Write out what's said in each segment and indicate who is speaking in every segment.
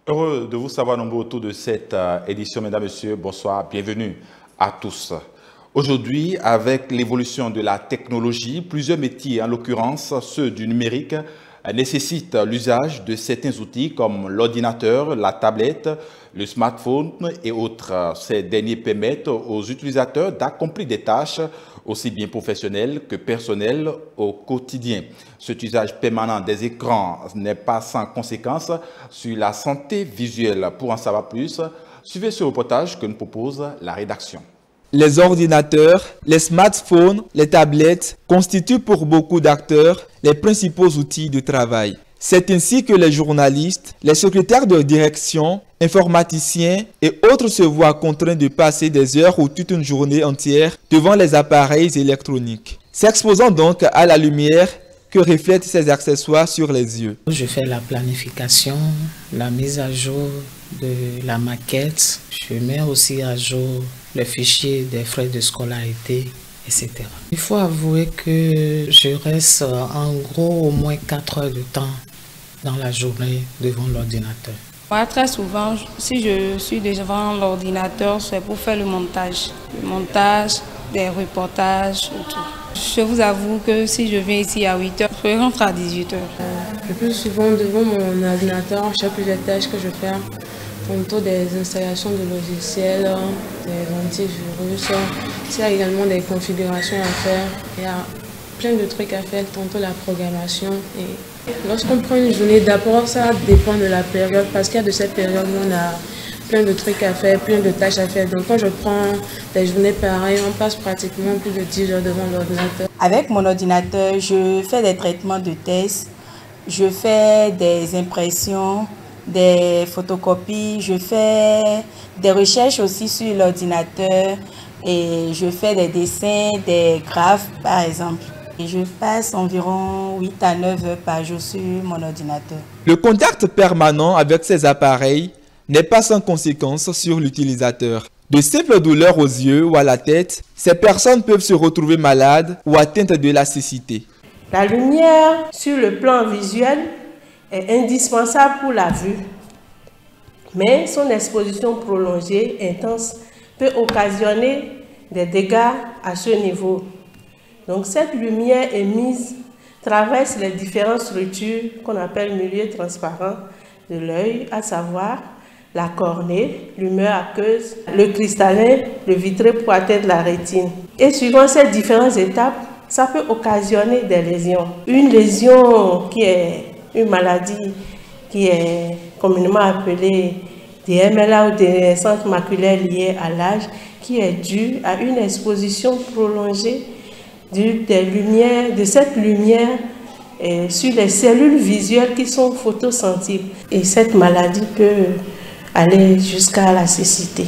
Speaker 1: Heureux de vous savoir nombreux autour de cette édition. Mesdames, Messieurs, bonsoir, bienvenue à tous. Aujourd'hui, avec l'évolution de la technologie, plusieurs métiers, en l'occurrence ceux du numérique, nécessitent l'usage de certains outils comme l'ordinateur, la tablette, le smartphone et autres. Ces derniers permettent aux utilisateurs d'accomplir des tâches aussi bien professionnelles que personnelles au quotidien. Cet usage permanent des écrans n'est pas sans conséquences sur la santé visuelle. Pour en savoir plus, suivez ce reportage que nous propose la rédaction.
Speaker 2: Les ordinateurs, les smartphones, les tablettes constituent pour beaucoup d'acteurs les principaux outils de travail. C'est ainsi que les journalistes, les secrétaires de direction, informaticiens et autres se voient contraints de passer des heures ou toute une journée entière devant les appareils électroniques, s'exposant donc à la lumière que reflètent ces accessoires sur les yeux.
Speaker 3: Je fais la planification, la mise à jour de la maquette. Je mets aussi à jour le fichier des frais de scolarité, etc. Il faut avouer que je reste en gros au moins 4 heures de temps dans la journée devant l'ordinateur.
Speaker 4: Moi, très souvent, si je suis devant l'ordinateur, c'est pour faire le montage. Le montage, des reportages et tout. Je vous avoue que si je viens ici à 8 h, je rentre à 18 h.
Speaker 5: Le plus souvent devant mon ordinateur, je sais plusieurs tâches que je fais. Tantôt des installations de logiciels, des antivirus. Il y a également des configurations à faire. Il y a plein de trucs à faire, tantôt la programmation. Et lorsqu'on prend une journée, d'abord ça dépend de la période, parce qu'il y a de cette période où on a plein de trucs à faire, plein de tâches à faire. Donc quand je prends des journées pareilles, on passe pratiquement plus de 10 heures devant l'ordinateur.
Speaker 6: Avec mon ordinateur, je fais des traitements de tests, je fais des impressions, des photocopies, je fais des recherches aussi sur l'ordinateur et je fais des dessins, des graphes par exemple. Et je passe environ 8 à 9 heures par jour sur mon ordinateur.
Speaker 2: Le contact permanent avec ces appareils n'est pas sans conséquence sur l'utilisateur. De simples douleurs aux yeux ou à la tête, ces personnes peuvent se retrouver malades ou atteintes de la cécité.
Speaker 7: La lumière sur le plan visuel est indispensable pour la vue, mais son exposition prolongée, intense, peut occasionner des dégâts à ce niveau. Donc cette lumière émise traverse les différentes structures qu'on appelle milieux transparents de l'œil, à savoir la cornée, l'humeur aqueuse, le cristallin, le vitré pour atteindre la rétine. Et suivant ces différentes étapes, ça peut occasionner des lésions. Une lésion qui est une maladie qui est communément appelée des MLA ou des centres maculaires liés à l'âge, qui est due à une exposition prolongée de cette lumière sur les cellules visuelles qui sont photosensibles. Et cette maladie peut aller jusqu'à la cécité.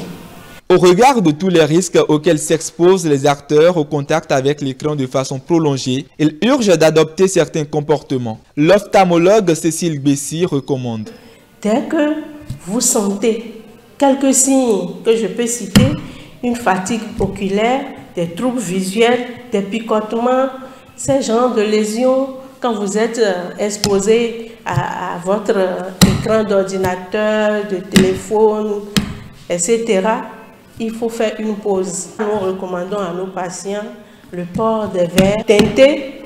Speaker 2: Au regard de tous les risques auxquels s'exposent les acteurs au contact avec l'écran de façon prolongée, il urge d'adopter certains comportements. L'ophtalmologue Cécile Bessy recommande.
Speaker 7: Dès que vous sentez quelques signes que je peux citer, une fatigue oculaire, des troubles visuels, des picotements, ces genres de lésions, quand vous êtes exposé à votre écran d'ordinateur, de téléphone, etc., il faut faire une pause. Nous recommandons à nos patients le port des verres teintés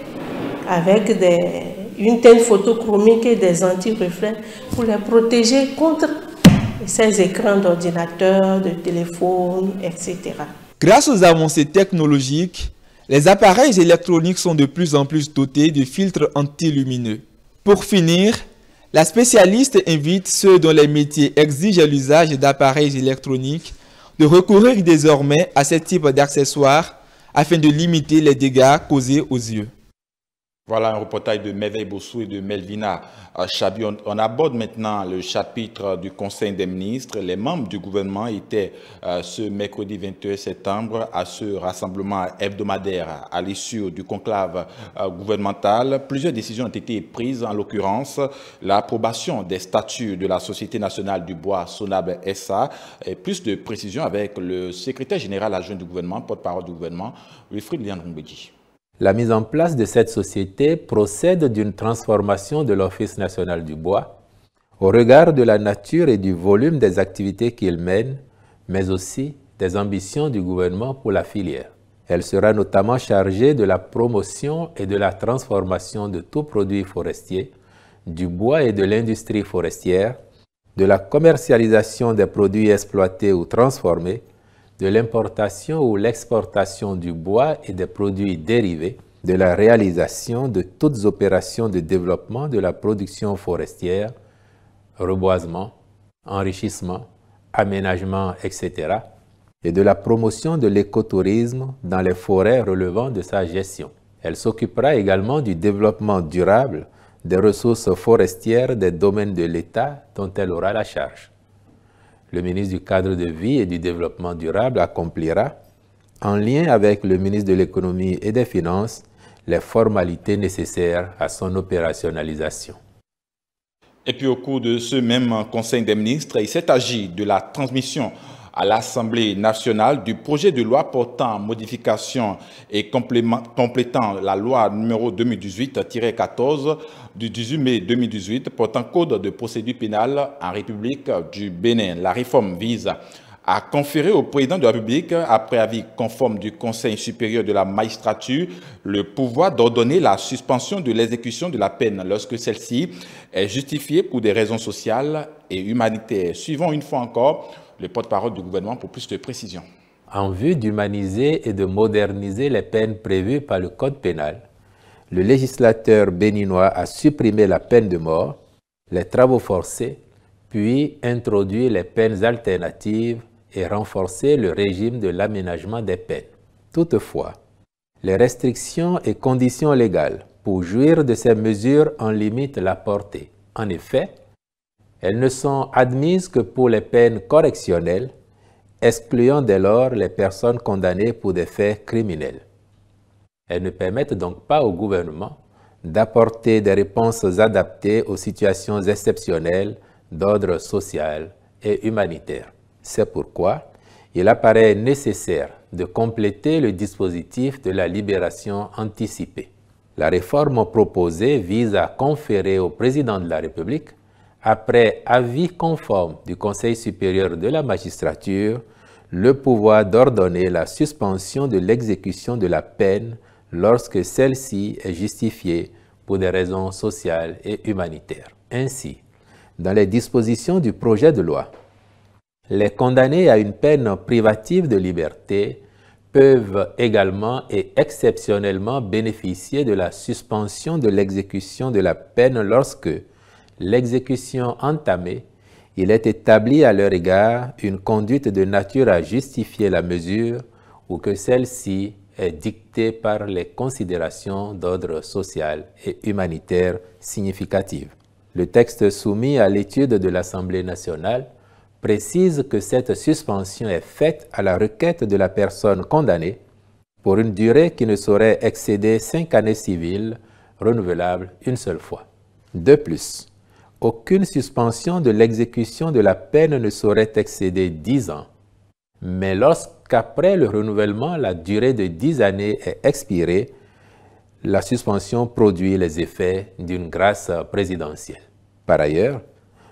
Speaker 7: avec une teinte photochromique et des anti-reflets pour les protéger contre ces écrans d'ordinateur, de téléphone, etc.
Speaker 2: Grâce aux avancées technologiques, les appareils électroniques sont de plus en plus dotés de filtres antilumineux. Pour finir, la spécialiste invite ceux dont les métiers exigent l'usage d'appareils électroniques de recourir désormais à ce type d'accessoires afin de limiter les dégâts causés aux yeux.
Speaker 1: Voilà un reportage de Merveille Bossou et de Melvina Chabi. On aborde maintenant le chapitre du Conseil des ministres. Les membres du gouvernement étaient ce mercredi 21 septembre à ce rassemblement hebdomadaire à l'issue du conclave gouvernemental. Plusieurs décisions ont été prises, en l'occurrence l'approbation des statuts de la Société nationale du bois Sonab SA. Et plus de précisions avec le secrétaire général adjoint du gouvernement, porte-parole du gouvernement, Wilfried Lian-Rumbedji.
Speaker 8: La mise en place de cette société procède d'une transformation de l'Office national du bois au regard de la nature et du volume des activités qu'il mène, mais aussi des ambitions du gouvernement pour la filière. Elle sera notamment chargée de la promotion et de la transformation de tout produit forestier, du bois et de l'industrie forestière, de la commercialisation des produits exploités ou transformés, de l'importation ou l'exportation du bois et des produits dérivés, de la réalisation de toutes opérations de développement de la production forestière, reboisement, enrichissement, aménagement, etc., et de la promotion de l'écotourisme dans les forêts relevant de sa gestion. Elle s'occupera également du développement durable des ressources forestières des domaines de l'État dont elle aura la charge. Le ministre du Cadre de vie et du Développement durable accomplira, en lien avec le ministre de l'Économie et des Finances, les formalités nécessaires à son opérationnalisation.
Speaker 1: Et puis au cours de ce même Conseil des ministres, il s'est agi de la transmission à l'Assemblée nationale du projet de loi portant modification et complétant la loi numéro 2018-14 du 18 mai 2018 portant code de procédure pénale en République du Bénin. La réforme vise à conférer au président de la République, après avis conforme du Conseil supérieur de la magistrature, le pouvoir d'ordonner la suspension de l'exécution de la peine lorsque celle-ci est justifiée pour des raisons sociales et humanitaires. Suivons une fois encore le porte-parole du gouvernement pour plus de précisions.
Speaker 8: En vue d'humaniser et de moderniser les peines prévues par le Code pénal, le législateur béninois a supprimé la peine de mort, les travaux forcés, puis introduit les peines alternatives et renforcé le régime de l'aménagement des peines. Toutefois, les restrictions et conditions légales pour jouir de ces mesures en limitent la portée. En effet, elles ne sont admises que pour les peines correctionnelles, excluant dès lors les personnes condamnées pour des faits criminels. Elles ne permettent donc pas au gouvernement d'apporter des réponses adaptées aux situations exceptionnelles d'ordre social et humanitaire. C'est pourquoi il apparaît nécessaire de compléter le dispositif de la libération anticipée. La réforme proposée vise à conférer au président de la République, après avis conforme du Conseil supérieur de la magistrature, le pouvoir d'ordonner la suspension de l'exécution de la peine lorsque celle-ci est justifiée pour des raisons sociales et humanitaires. Ainsi, dans les dispositions du projet de loi, les condamnés à une peine privative de liberté peuvent également et exceptionnellement bénéficier de la suspension de l'exécution de la peine lorsque l'exécution entamée, il est établi à leur égard une conduite de nature à justifier la mesure ou que celle-ci est dictée par les considérations d'ordre social et humanitaire significatives. Le texte soumis à l'étude de l'Assemblée nationale précise que cette suspension est faite à la requête de la personne condamnée pour une durée qui ne saurait excéder 5 années civiles, renouvelables une seule fois. De plus, aucune suspension de l'exécution de la peine ne saurait excéder 10 ans, mais lorsqu'après le renouvellement, la durée de 10 années est expirée, la suspension produit les effets d'une grâce présidentielle. Par ailleurs,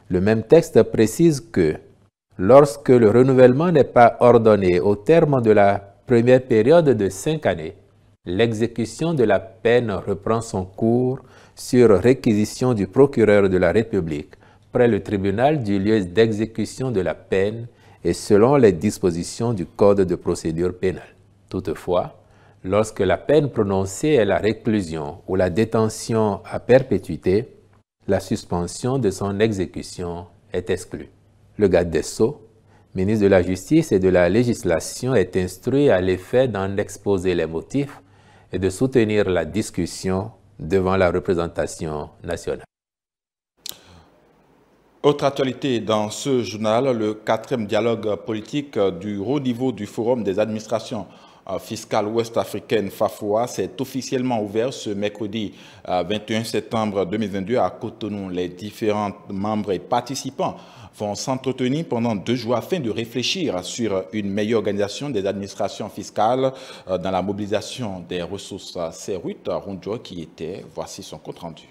Speaker 8: le même texte précise que lorsque le renouvellement n'est pas ordonné au terme de la première période de 5 années, l'exécution de la peine reprend son cours sur réquisition du procureur de la République près le tribunal du lieu d'exécution de la peine et selon les dispositions du Code de procédure pénale. Toutefois, lorsque la peine prononcée est la réclusion ou la détention à perpétuité, la suspension de son exécution est exclue. Le garde des Sceaux, ministre de la Justice et de la Législation, est instruit à l'effet d'en exposer les motifs et de soutenir la discussion devant la représentation nationale.
Speaker 1: Autre actualité dans ce journal, le 4e dialogue politique du haut niveau du Forum des administrations fiscales ouest-africaines FAFOA s'est officiellement ouvert ce mercredi 21 septembre 2022 à Cotonou. Les différents membres et participants vont s'entretenir pendant 2 jours afin de réfléchir sur une meilleure organisation des administrations fiscales dans la mobilisation des ressources. C'est Ruth Rondjo qui était. Voici son compte rendu.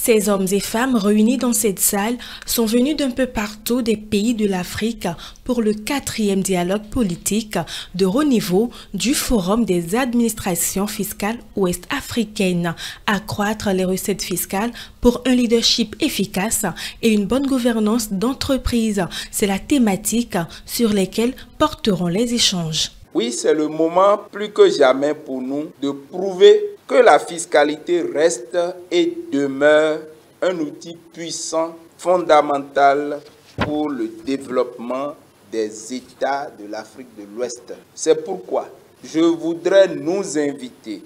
Speaker 9: Ces hommes et femmes réunis dans cette salle sont venus d'un peu partout des pays de l'Afrique pour le 4e dialogue politique de haut niveau du Forum des administrations fiscales ouest-africaines. Accroître les recettes fiscales pour un leadership efficace et une bonne gouvernance d'entreprise. C'est la thématique sur laquelle porteront les échanges.
Speaker 10: Oui, c'est le moment plus que jamais pour nous de prouver que la fiscalité reste et demeure un outil puissant, fondamental pour le développement des États de l'Afrique de l'Ouest. C'est pourquoi je voudrais nous inviter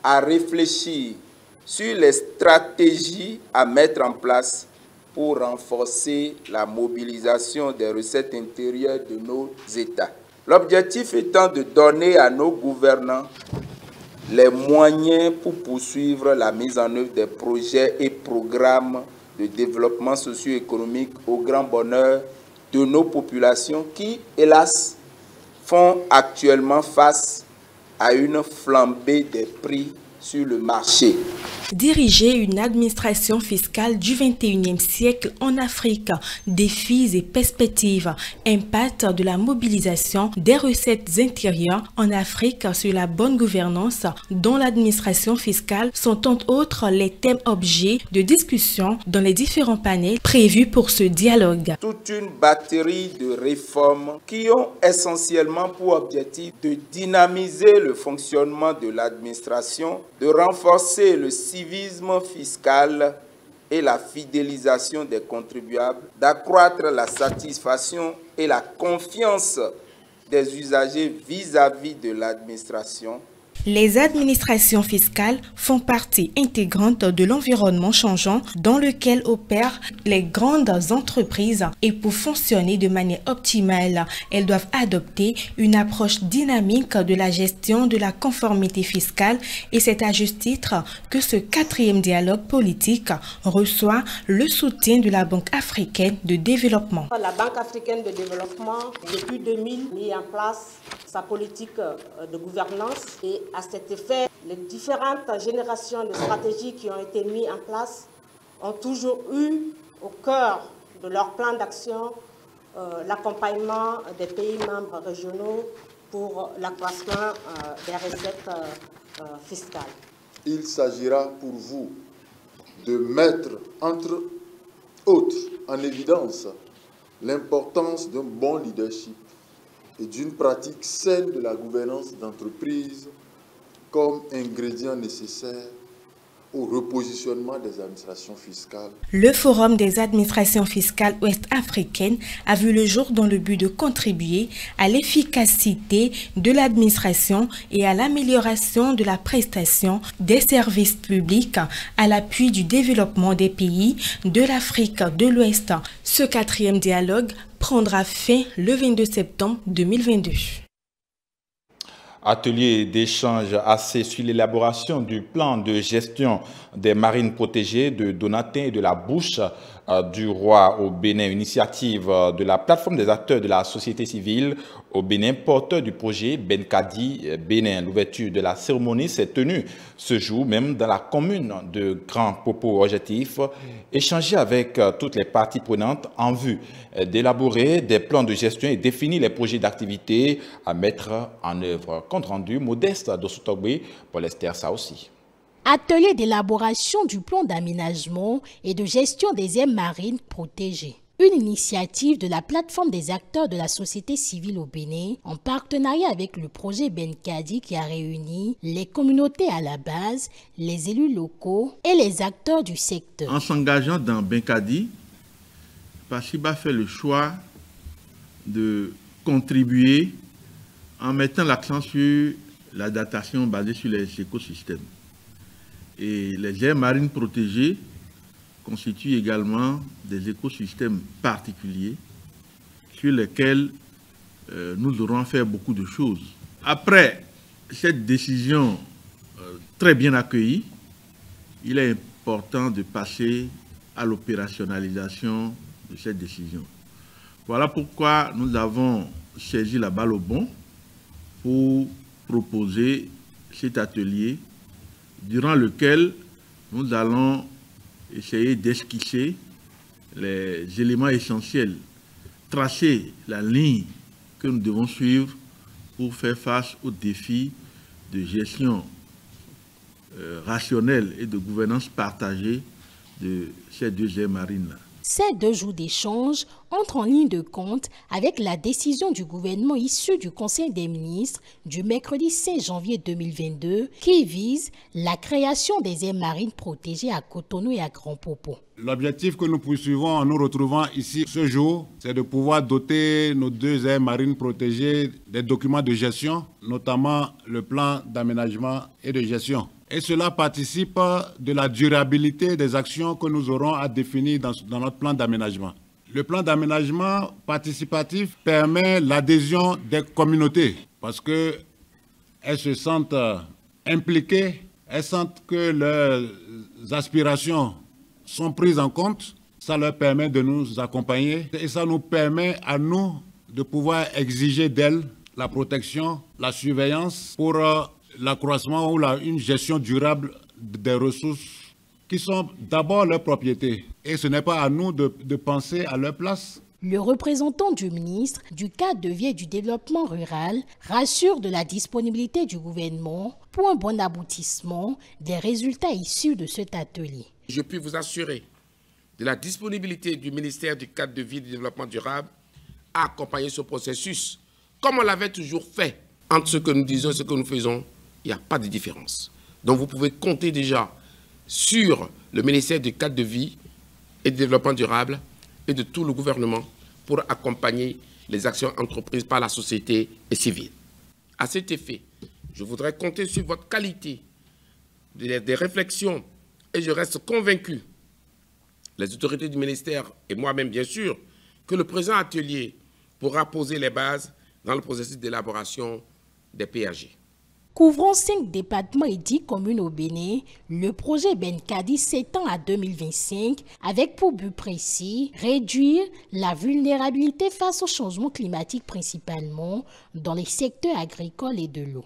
Speaker 10: à réfléchir sur les stratégies à mettre en place pour renforcer la mobilisation des recettes intérieures de nos États. L'objectif étant de donner à nos gouvernants les moyens pour poursuivre la mise en œuvre des projets et programmes de développement socio-économique au grand bonheur de nos populations qui, hélas, font actuellement face à une flambée des prix sur le marché.
Speaker 9: Diriger une administration fiscale du 21e siècle en Afrique, défis et perspectives, impact de la mobilisation des recettes intérieures en Afrique sur la bonne gouvernance dont l'administration fiscale sont entre autres les thèmes objets de discussion dans les différents panels prévus pour ce dialogue.
Speaker 10: Toute une batterie de réformes qui ont essentiellement pour objectif de dynamiser le fonctionnement de l'administration, de renforcer le civisme fiscal et la fidélisation des contribuables, d'accroître la satisfaction et la confiance des usagers vis-à-vis de l'administration.
Speaker 9: Les administrations fiscales font partie intégrante de l'environnement changeant dans lequel opèrent les grandes entreprises et pour fonctionner de manière optimale, elles doivent adopter une approche dynamique de la gestion de la conformité fiscale et c'est à juste titre que ce 4e dialogue politique reçoit le soutien de la Banque africaine de développement.
Speaker 11: La Banque africaine de développement, depuis 2000, a mis en place sa politique de gouvernance et à cet effet, les différentes générations de stratégies qui ont été mises en place ont toujours eu au cœur de leur plan d'action l'accompagnement des pays membres régionaux pour l'accroissement des recettes fiscales.
Speaker 12: Il s'agira pour vous de mettre, entre autres, en évidence l'importance d'un bon leadership et d'une pratique saine de la gouvernance d'entreprise comme ingrédient nécessaire au repositionnement des administrations fiscales.
Speaker 9: Le Forum des administrations fiscales ouest-africaines a vu le jour dans le but de contribuer à l'efficacité de l'administration et à l'amélioration de la prestation des services publics à l'appui du développement des pays de l'Afrique de l'Ouest. Ce 4e dialogue prendra fin le 22 septembre 2022.
Speaker 1: Atelier d'échange assez sur l'élaboration du plan de gestion des marines protégées de Donatin et de la Bouche du Roi au Bénin, initiative de la plateforme des acteurs de la société civile au Bénin, porteur du projet Benkadi Bénin. L'ouverture de la cérémonie s'est tenue ce jour même dans la commune de Grand Popo. Objectif, échanger avec toutes les parties prenantes en vue d'élaborer des plans de gestion et définir les projets d'activité à mettre en œuvre. Compte rendu modeste d'Osutogbe pour l'Esther, ça aussi.
Speaker 13: Atelier d'élaboration du plan d'aménagement et de gestion des aires marines protégées. Une initiative de la plateforme des acteurs de la société civile au Bénin en partenariat avec le projet Benkadi qui a réuni les communautés à la base, les élus locaux et les acteurs du secteur.
Speaker 14: En s'engageant dans Benkadi, Pachiba fait le choix de contribuer en mettant l'accent sur la datation basée sur les écosystèmes. Et les aires marines protégées constituent également des écosystèmes particuliers sur lesquels nous aurons fait beaucoup de choses. Après cette décision très bien accueillie, il est important de passer à l'opérationnalisation de cette décision. Voilà pourquoi nous avons saisi la balle au bond pour proposer cet atelier durant lequel nous allons essayer d'esquisser les éléments essentiels, tracer la ligne que nous devons suivre pour faire face aux défis de gestion rationnelle et de gouvernance partagée de ces deux aires marines-là.
Speaker 13: Ces 2 jours d'échange entrent en ligne de compte avec la décision du gouvernement issue du Conseil des ministres du mercredi 5 janvier 2022 qui vise la création des aires marines protégées à Cotonou et à Grand Popo.
Speaker 15: L'objectif que nous poursuivons en nous retrouvant ici ce jour, c'est de pouvoir doter nos 2 aires marines protégées des documents de gestion, notamment le plan d'aménagement et de gestion. Et cela participe de la durabilité des actions que nous aurons à définir dans notre plan d'aménagement. Le plan d'aménagement participatif permet l'adhésion des communautés parce qu'elles se sentent impliquées, elles sentent que leurs aspirations sont prises en compte. Ça leur permet de nous accompagner et ça nous permet à nous de pouvoir exiger d'elles la protection, la surveillance pour l'accroissement ou une gestion durable des ressources qui sont d'abord leur propriété. Et ce n'est pas à nous de penser à leur place.
Speaker 13: Le représentant du ministre du cadre de vie et du développement rural rassure de la disponibilité du gouvernement pour un bon aboutissement des résultats issus de cet atelier.
Speaker 16: Je puis vous assurer de la disponibilité du ministère du cadre de vie et du développement durable à accompagner ce processus, comme on l'avait toujours fait. Entre ce que nous disons et ce que nous faisons, il n'y a pas de différence. Donc vous pouvez compter déjà sur le ministère du cadre de vie et du développement durable et de tout le gouvernement pour accompagner les actions entreprises par la société civile. À cet effet, je voudrais compter sur votre qualité des réflexions et je reste convaincu, les autorités du ministère et moi-même bien sûr, que le présent atelier pourra poser les bases dans le processus d'élaboration des PAG.
Speaker 13: Couvrant 5 départements et 10 communes au Bénin, le projet Benkadi s'étend à 2025 avec pour but précis réduire la vulnérabilité face au changement climatique principalement dans les secteurs agricoles et de l'eau.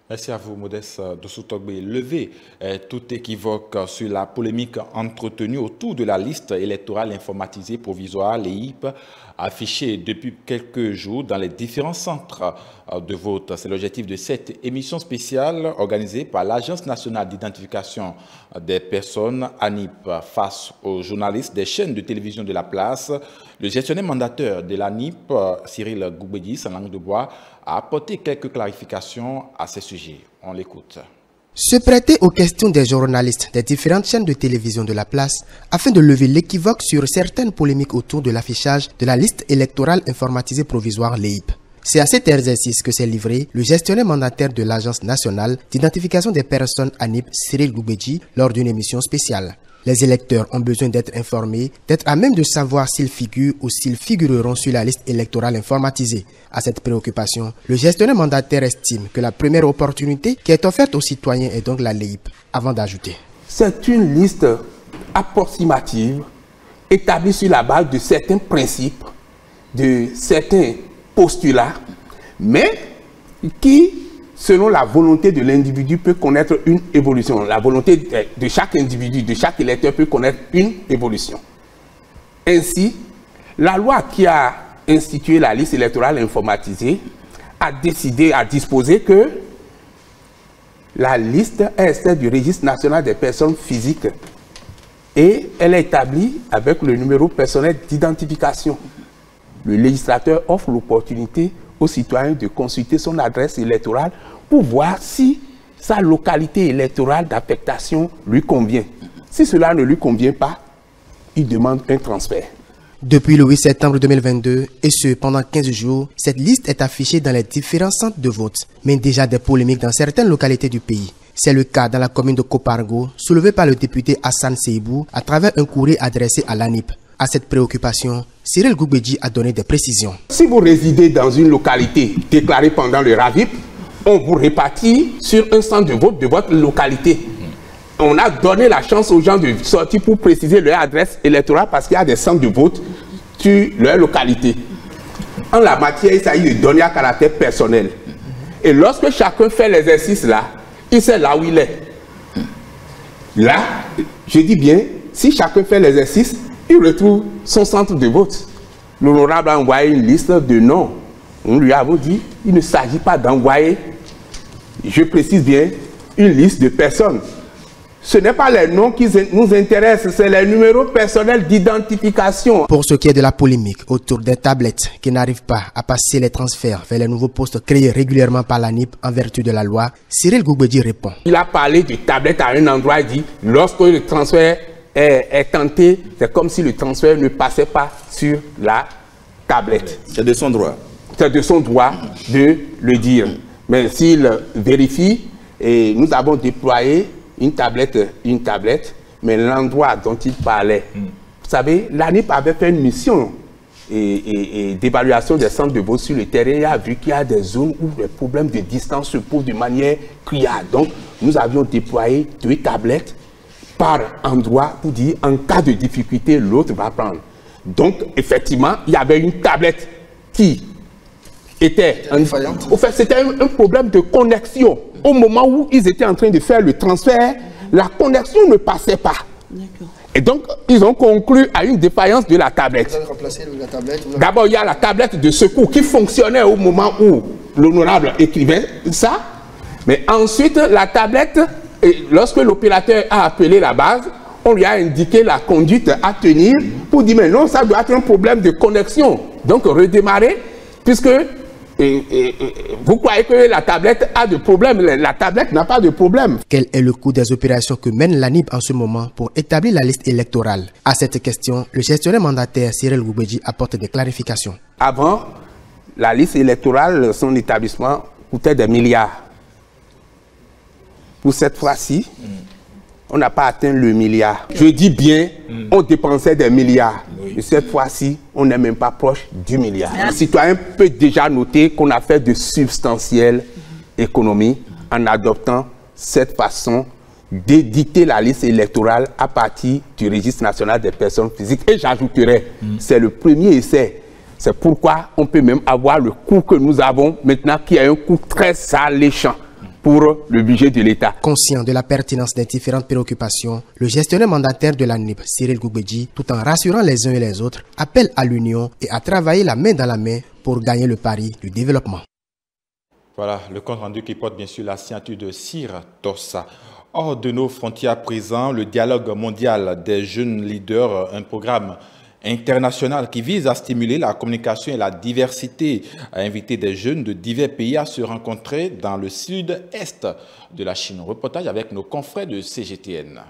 Speaker 1: Merci à vous, Modeste Dossou-Togbe. Levez tout équivoque sur la polémique entretenue autour de la liste électorale informatisée provisoire, l'EIP, affichée depuis quelques jours dans les différents centres de vote. C'est l'objectif de cette émission spéciale organisée par l'Agence nationale d'identification des personnes, ANIP, face aux journalistes des chaînes de télévision de la place. Le gestionnaire mandataire de l'ANIP, Cyril Goubedi, sans langue de bois, a apporté quelques clarifications à ce sujet. On l'écoute.
Speaker 17: Se prêter aux questions des journalistes des différentes chaînes de télévision de la place afin de lever l'équivoque sur certaines polémiques autour de l'affichage de la liste électorale informatisée provisoire l'EIP. C'est à cet exercice que s'est livré le gestionnaire mandataire de l'Agence nationale d'identification des personnes ANIP, Cyril Goubedi, lors d'une émission spéciale. Les électeurs ont besoin d'être informés, d'être à même de savoir s'ils figurent ou s'ils figureront sur la liste électorale informatisée. À cette préoccupation, le gestionnaire mandataire estime que la première opportunité qui est offerte aux citoyens est donc la LEIP, avant d'ajouter.
Speaker 16: C'est une liste approximative établie sur la base de certains principes, de certains postulats, mais qui, selon la volonté de l'individu, peut connaître une évolution. La volonté de chaque individu, de chaque électeur peut connaître une évolution. Ainsi, la loi qui a institué la liste électorale informatisée a décidé, a disposé que la liste est celle du registre national des personnes physiques et elle est établie avec le numéro personnel d'identification. Le législateur offre l'opportunité aux citoyens de consulter son adresse électorale pour voir si sa localité électorale d'affectation lui convient. Si cela ne lui convient pas, il demande un transfert.
Speaker 17: Depuis le 8 septembre 2022, et ce pendant 15 jours, cette liste est affichée dans les différents centres de vote, mais déjà des polémiques dans certaines localités du pays. C'est le cas dans la commune de Kopargo, soulevé par le député Hassan Seibou à travers un courrier adressé à l'ANIP. À cette préoccupation, Cyril Goubedi a donné des précisions.
Speaker 16: Si vous résidez dans une localité déclarée pendant le RAVIP, on vous répartit sur un centre de vote de votre localité. On a donné la chance aux gens de sortir pour préciser leur adresse électorale parce qu'il y a des centres de vote sur leur localité. En la matière, il s'agit de données à caractère personnel. Et lorsque chacun fait l'exercice là, il sait là où il est. Là, je dis bien, si chacun fait l'exercice, il retrouve son centre de vote. L'honorable a envoyé une liste de noms. On lui a dit, il ne s'agit pas d'envoyer, je précise bien, une liste de personnes. Ce n'est pas les noms qui nous intéressent, c'est les numéros personnels d'identification.
Speaker 17: Pour ce qui est de la polémique autour des tablettes qui n'arrivent pas à passer les transferts vers les nouveaux postes créés régulièrement par la NIP en vertu de la loi, Cyril Goubedi répond.
Speaker 16: Il a parlé de tablettes à un endroit, il dit, lorsque le transfert est tenté, c'est comme si le transfert ne passait pas sur la tablette.
Speaker 1: C'est de son droit.
Speaker 16: C'est de son droit de le dire. Mais s'il vérifie, et nous avons déployé une tablette, mais l'endroit dont il parlait. Vous savez, l'ANIP avait fait une mission d'évaluation des centres de vote sur le terrain. Il a vu qu'il y a des zones où les problèmes de distance se posent de manière criarde. Donc, nous avions déployé 2 tablettes par endroit pour dire, en cas de difficulté, l'autre va prendre. Donc, effectivement, il y avait une tablette qui était... Au fait, c'était un problème de connexion. Au moment où ils étaient en train de faire le transfert, la connexion ne passait pas. Et donc, ils ont conclu à une défaillance de la tablette.
Speaker 17: Vous avez remplacé la tablette?
Speaker 16: D'abord, il y a la tablette de secours qui fonctionnait au moment où l'honorable écrivait ça. Mais ensuite, la tablette, lorsque l'opérateur a appelé la base, on lui a indiqué la conduite à tenir pour dire, mais non, ça doit être un problème de connexion. Donc, redémarrer, puisque... vous croyez que la tablette a de problème? La tablette n'a pas de problème.
Speaker 17: Quel est le coût des opérations que mène l'ANIP en ce moment pour établir la liste électorale? À cette question, le gestionnaire mandataire Cyril Goubedi apporte des clarifications.
Speaker 16: Avant, la liste électorale, son établissement coûtait des milliards. Pour cette fois-ci, on n'a pas atteint le milliard. Je dis bien, on dépensait des milliards. Et cette fois-ci, on n'est même pas proche du milliard. Le citoyen peut déjà noter qu'on a fait de substantielles économies en adoptant cette façon d'éditer la liste électorale à partir du registre national des personnes physiques. Et j'ajouterais, c'est le premier essai. C'est pourquoi on peut même avoir le coût que nous avons maintenant, qui est un coût très alléchant pour le budget de l'État.
Speaker 17: Conscient de la pertinence des différentes préoccupations, le gestionnaire mandataire de l'ANIP, Cyril Goubedi, tout en rassurant les uns et les autres, appelle à l'union et à travailler la main dans la main pour gagner le pari du développement.
Speaker 1: Voilà, le compte rendu qui porte bien sûr la signature de Cyr Tossa. Hors de nos frontières à présent, le dialogue mondial des jeunes leaders, un programme international qui vise à stimuler la communication et la diversité, a invité des jeunes de divers pays à se rencontrer dans le sud-est de la Chine. Reportage avec nos confrères de CGTN.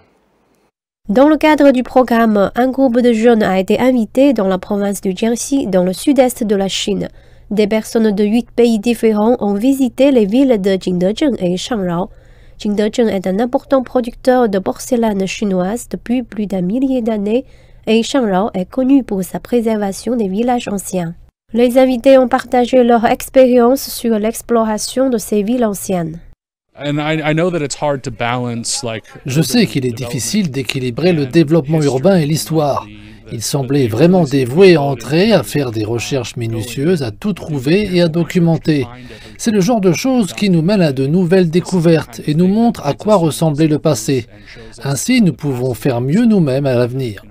Speaker 18: Dans le cadre du programme, un groupe de jeunes a été invité dans la province du Jiangxi, dans le sud-est de la Chine. Des personnes de 8 pays différents ont visité les villes de Jingdezheng et Shangrao. Jingdezheng est un important producteur de porcelaine chinoise depuis plus d'un millier d'années, et Shangrao est connu pour sa préservation des villages anciens. Les invités ont partagé leur expérience sur l'exploration de ces villes anciennes.
Speaker 19: Je sais qu'il est difficile d'équilibrer le développement urbain et l'histoire. Ils semblaient vraiment dévoués à entrer, à faire des recherches minutieuses, à tout trouver et à documenter. C'est le genre de choses qui nous mène à de nouvelles découvertes et nous montre à quoi ressemblait le passé. Ainsi, nous pouvons faire mieux nous-mêmes à l'avenir.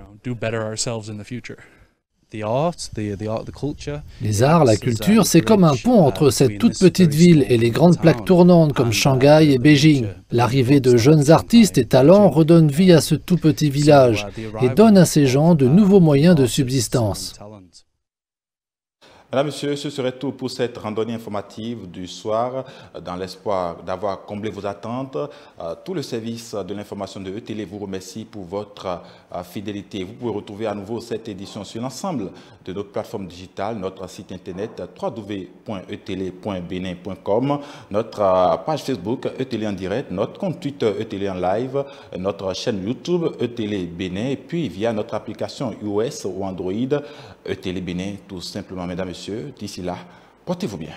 Speaker 19: Les arts, la culture, c'est comme un pont entre cette toute petite ville et les grandes plaques tournantes comme Shanghai et Beijing. L'arrivée de jeunes artistes et talents redonne vie à ce tout petit village et donne à ces gens de nouveaux moyens de subsistance.
Speaker 1: Mesdames, Messieurs, ce serait tout pour cette randonnée informative du soir. Dans l'espoir d'avoir comblé vos attentes, tout le service de l'information de ETélé vous remercie pour votre fidélité. Vous pouvez retrouver à nouveau cette édition sur l'ensemble de notre plateforme digitale, notre site internet www.etele.benin.com, notre page Facebook ETélé en direct, notre compte Twitter ETélé en live, notre chaîne YouTube ETélé Bénin et puis via notre application iOS ou Android ETélé Bénin, tout simplement, mesdames et messieurs. D'ici là, portez-vous bien.